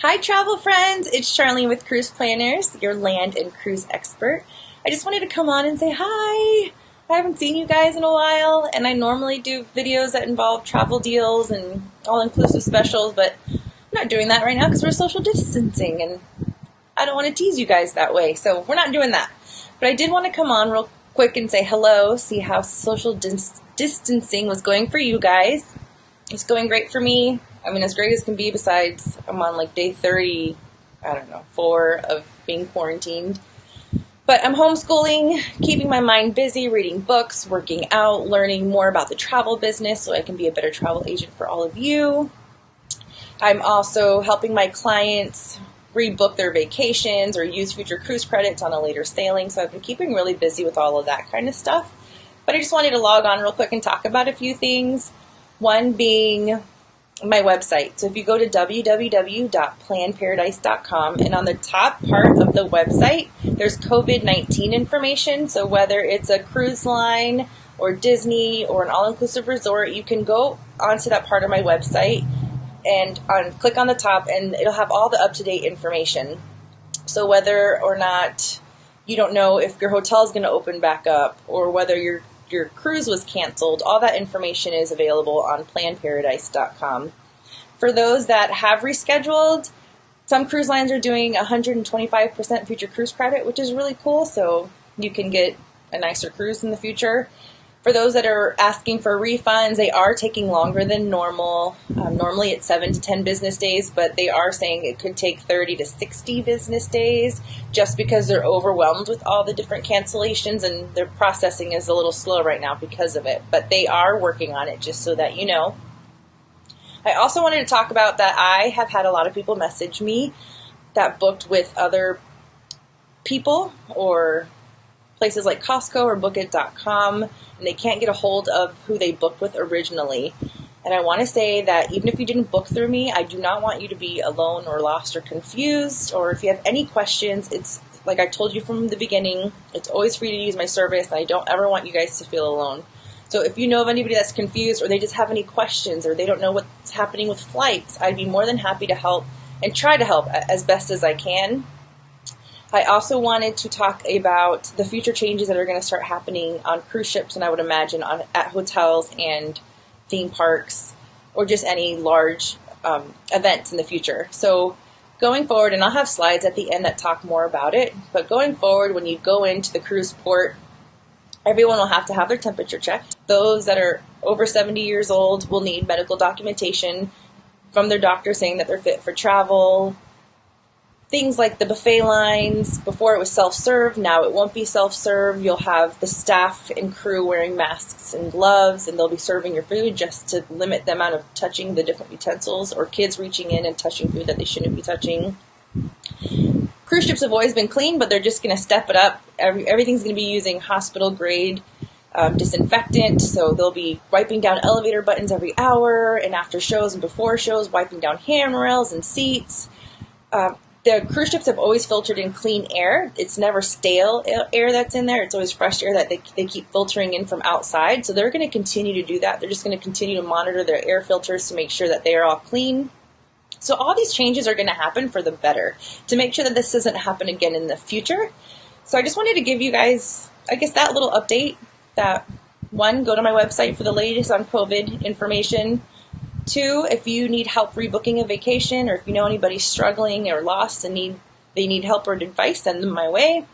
Hi travel friends, it's Charlene with Cruise Planners, your land and cruise expert. I just wanted to come on and say hi. I haven't seen you guys in a while, and I normally do videos that involve travel deals and all-inclusive specials, but I'm not doing that right now because we're social distancing, and I don't want to tease you guys that way, so we're not doing that. But I did want to come on real quick and say hello, see how social distancing was going for you guys. It's going great for me. I mean, as great as can be, besides I'm on like day 4 of being quarantined. But I'm homeschooling, keeping my mind busy, reading books, working out, learning more about the travel business so I can be a better travel agent for all of you. I'm also helping my clients rebook their vacations or use future cruise credits on a later sailing. So I've been keeping really busy with all of that kind of stuff. But I just wanted to log on real quick and talk about a few things. One being my website. So if you go to www.planparadise.com, and on the top part of the website, there's COVID-19 information. So whether it's a cruise line or Disney or an all-inclusive resort, you can go onto that part of my website and click on the top, and it'll have all the up-to-date information. So whether or not you don't know if your hotel is going to open back up or whether your cruise was canceled, all that information is available on planparadise.com. For those that have rescheduled, some cruise lines are doing 125% future cruise credit, which is really cool, so you can get a nicer cruise in the future. For those that are asking for refunds, they are taking longer than normal. Normally it's 7 to 10 business days, but they are saying it could take 30 to 60 business days just because they're overwhelmed with all the different cancellations, and their processing is a little slow right now because of it. But they are working on it, just so that you know. I also wanted to talk about that I have had a lot of people message me that booked with other people or places like Costco or Bookit.com, and they can't get a hold of who they booked with originally. And I want to say that even if you didn't book through me, I do not want you to be alone or lost or confused. Or if you have any questions, it's like I told you from the beginning, it's always free to use my service, and I don't ever want you guys to feel alone. So if you know of anybody that's confused, or they just have any questions, or they don't know what's happening with flights, I'd be more than happy to help and try to help as best as I can. I also wanted to talk about the future changes that are going to start happening on cruise ships, and I would imagine at hotels and theme parks, or just any large events in the future. So going forward, and I'll have slides at the end that talk more about it, but going forward, when you go into the cruise port, everyone will have to have their temperature checked. Those that are over 70 years old will need medical documentation from their doctor saying that they're fit for travel. Things like the buffet lines, before it was self-serve, now it won't be self-serve. You'll have the staff and crew wearing masks and gloves, and they'll be serving your food just to limit the amount of touching the different utensils, or kids reaching in and touching food that they shouldn't be touching. Cruise ships have always been clean, but they're just going to step it up. Everything's going to be using hospital-grade disinfectant, so they'll be wiping down elevator buttons every hour, and after shows and before shows, wiping down handrails and seats. The cruise ships have always filtered in clean air. It's never stale air that's in there. It's always fresh air that they keep filtering in from outside. So they're going to continue to do that. They're just going to continue to monitor their air filters to make sure that they are all clean. So all these changes are going to happen for the better, to make sure that this doesn't happen again in the future. So I just wanted to give you guys, I guess, that little update. That one, go to my website for the latest on COVID information. 2, if you need help rebooking a vacation, or if you know anybody struggling or lost and they need help or advice, send them my way.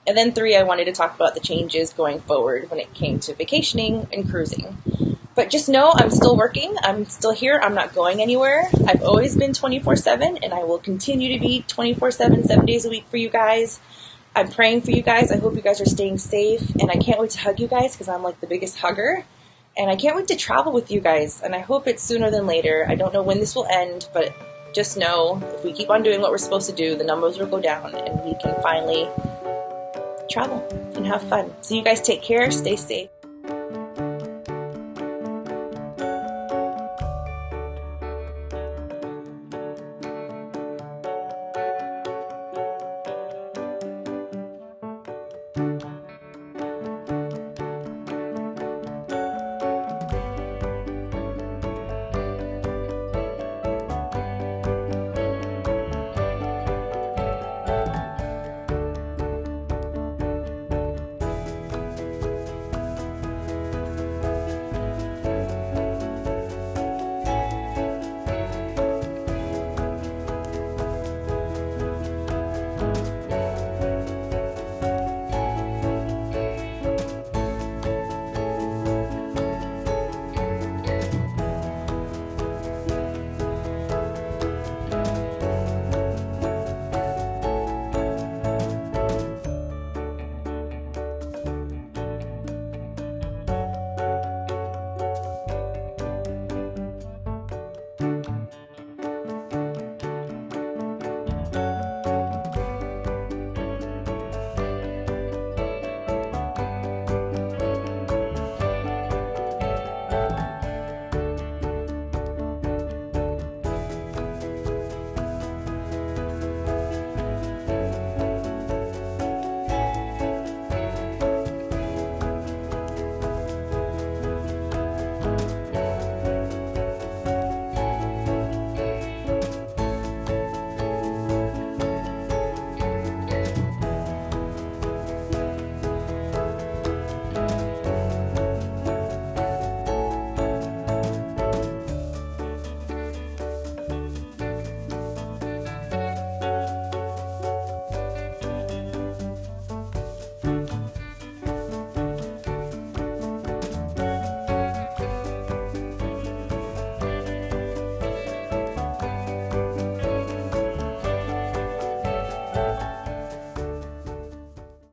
And then 3, I wanted to talk about the changes going forward when it came to vacationing and cruising. But just know I'm still working. I'm still here. I'm not going anywhere. I've always been 24/7, and I will continue to be 24/7, 7 days a week for you guys. I'm praying for you guys. I hope you guys are staying safe, and I can't wait to hug you guys because I'm like the biggest hugger. And I can't wait to travel with you guys, and I hope it's sooner than later. I don't know when this will end, but just know if we keep on doing what we're supposed to do, the numbers will go down, and we can finally travel and have fun. So you guys take care, stay safe.